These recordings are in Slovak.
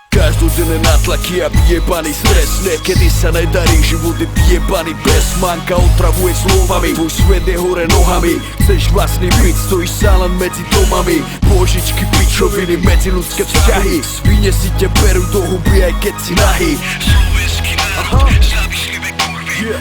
Každodenné nátlaky a vyjebaný stres. Niekedy sa nedarí, život je vyjebaný bez manka. Otravuje slovami, tvoj svet je hore nohami. Chceš vlastný byt, stojíš sa len medzi domami. Božičky, pičoviny, medziľudské vzťahy. Svine si ťa berú do huby, aj keď si nahý.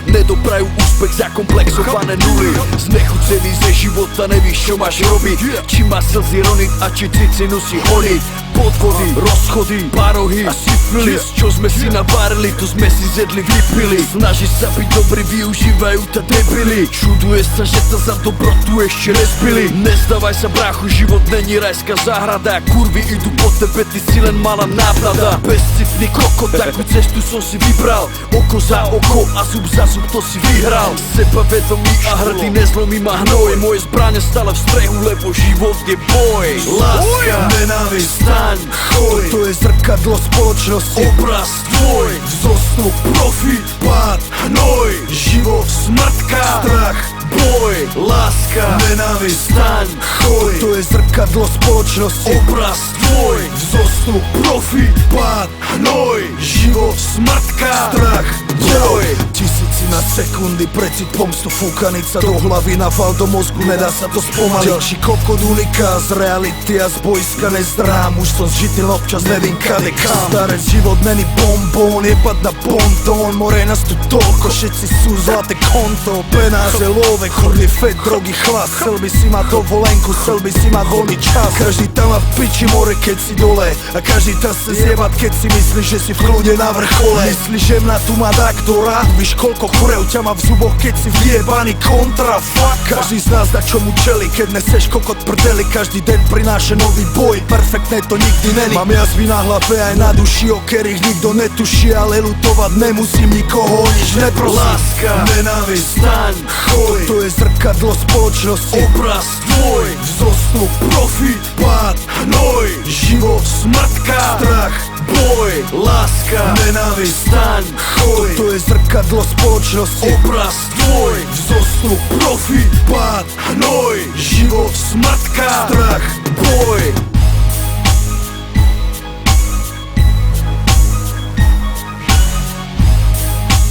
Nedoprajú úspech, zakomplexované nuly. Znechucený ze života, nevíš čo máš robiť. Či má slzy roniť a či cicinu si honiť. Podvody, rozchody, parohy a syfilis. Čo sme si navarili, to sme si zjedli, vypili. Snaží sa byť dobrý, využívajú ta debili. Čuduje sa, že ta za dobrotu ešte nezbili. Nezdávaj sa bráchu, život není rajská záhrada. Kurvy idú po tebe, ty si len malá náplada. Bezcitný kokot, takú cestu som si vybral. Oko za oko a zub za zub, to si vyhral. Sebavedomý a hrdý, nezlomí ma hnoj. Moje zbrane stále v strehu, lebo život je boj. Láska, nenávisť, choj, to je zrkadlo spoločnosti. Obraz tvoj, vzostup, profit, pád, hnoj. Život, smrtka, strach, boj. Láska, nenávisť, staň, choj, to je zrkadlo spoločnosti. Obraz tvoj, vzostup, profit, pád, hnoj. Život, smrtka, strach, boj. Tisíci na sekundy, precit pomstu, fúkanica do hlavy, naval do mozgu, nedá sa to spomaliť. Ďalší kokot uniká z reality a z bojska nezdrám. Už som zžitil, občas nevím kade kam. Starec život není bombón, jebať na pontón. More nás tu toľko, všetci sú zlaté konto. Penáze, love, kurly, fet, drogy, chlas. Chcel by si mať dovolenku, chcel by si mať voľný čas. Každý tam má v piči more, keď si dole. A každý tam chce zjebať, keď si myslíš, že si v kľude na vrchole. Myslíš, že mňa tu má takto rád. Víš, koľko churev ťa má v zuboch, keď si vyjebaný kontra. Fuck. Každý z nás dá čomu čeli, keď neseš kokot prdeli. Každý deň prináša nový boj, perfektné to nikdy není. Mám jazvy na hlave aj na duši, o ktorých nikto netuší, ale lutovať nemusím, nikoho nič neprosím. Láska, nenávisť, staň, choj, to je zrkadlo spoločnosti. Obraz tvoj, vzostup, profit, pád, hnoj. Život, smrtka, strach, boj. Láska, nenávisť, staň, choj, to je zrkadlo spoločnosti. Obraz tvoj, vzostup, profit, pád, hnoj. Život, smrtka, strach, boj.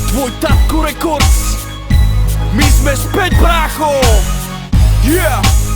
Tvoj Tatko Records. My sme späť, brácho. Yeah.